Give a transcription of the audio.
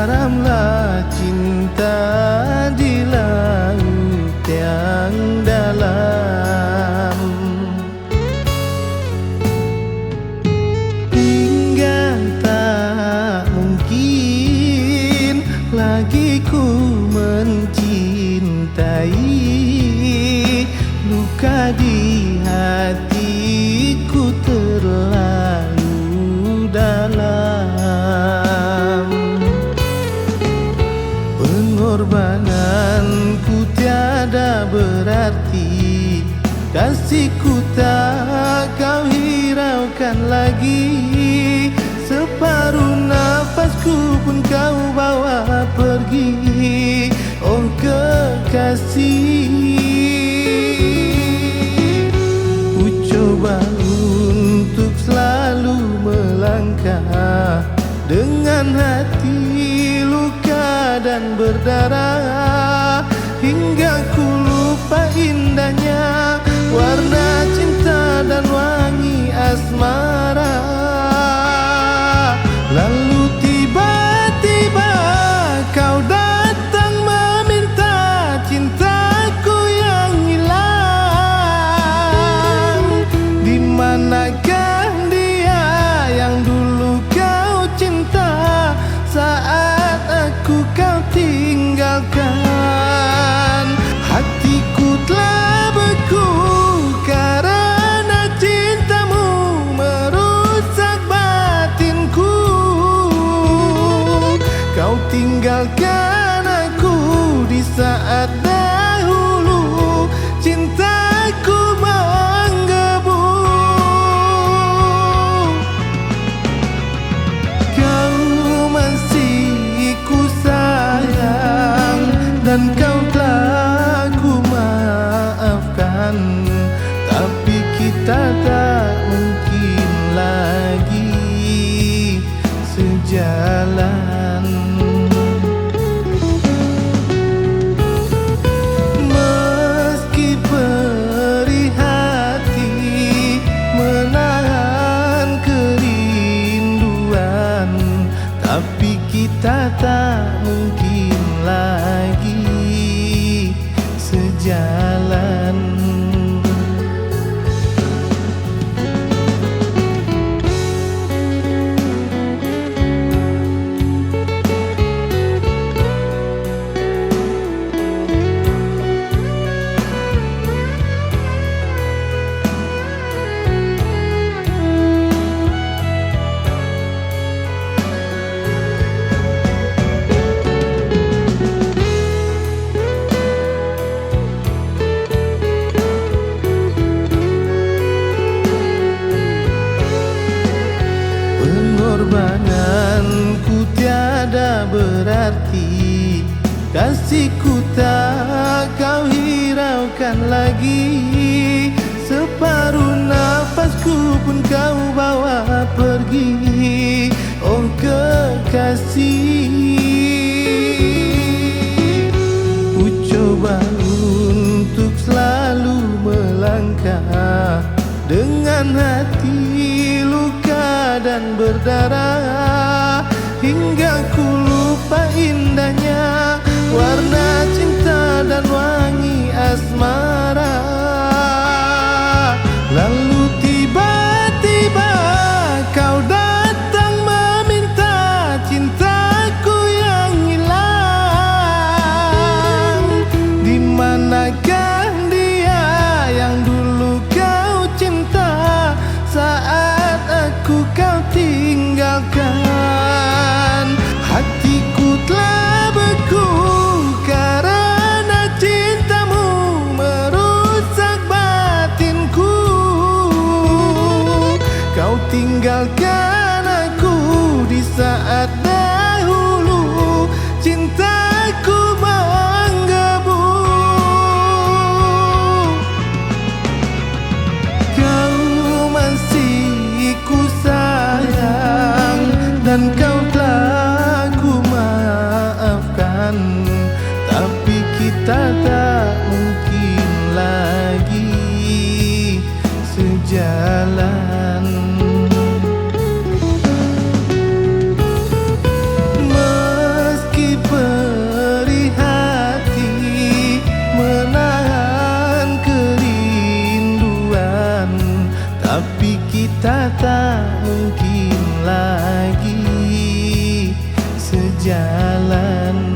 Karamlah cinta di laut yang dalam, hingga tak mungkin lagi ku mencintai. Luka di hatiku terlalu dalam. Pengorbananku tiada berarti, kasihku tak kau hiraukan lagi. Separuh nafasku pun kau bawa pergi, oh kekasih. Ku coba untuk selalu melangkah dengan hati luka dan berdarah, hingga ku lupa indahnya warna cinta dan wangi asmara. Lalu tiba-tiba kau datang meminta cintaku yang hilang. Di manakah dia yang dulu kau cinta saat aku kau tinggalkan? Hatiku telah beku karena cintamu merusak batinku. Kau tinggalkan aku di saat dahulu cintaku menggebu. Kau masih ku sayang dan kau telah ku maafkan, tapi kita tak mungkin lagi sejalan. Meski perih hati menahan kerinduan, tapi kita tak mungkin lagi sejalan. Pengorbananku tiada berarti, kasihku tak kau hiraukan lagi. Separuh nafasku pun kau bawa pergi, oh kekasih. Ku coba untuk selalu melangkah dengan hati luka dan berdarah, hingga ku lupa indahnya warna cinta dan wangi asmara. Lalu tiba-tiba kau datang meminta cintaku yang hilang. Di manakah dia yang dulu kau cinta saat aku kau tinggalkan? Hatiku telah beku karena cintamu merusak batinku. Kau tinggalkan aku di saat dahulu cintaku menggebu. Kau masih ku sayang dan kau telah ku maafkan, tapi kita tak mungkin lagi sejalan. tak mungkin lagi sejalan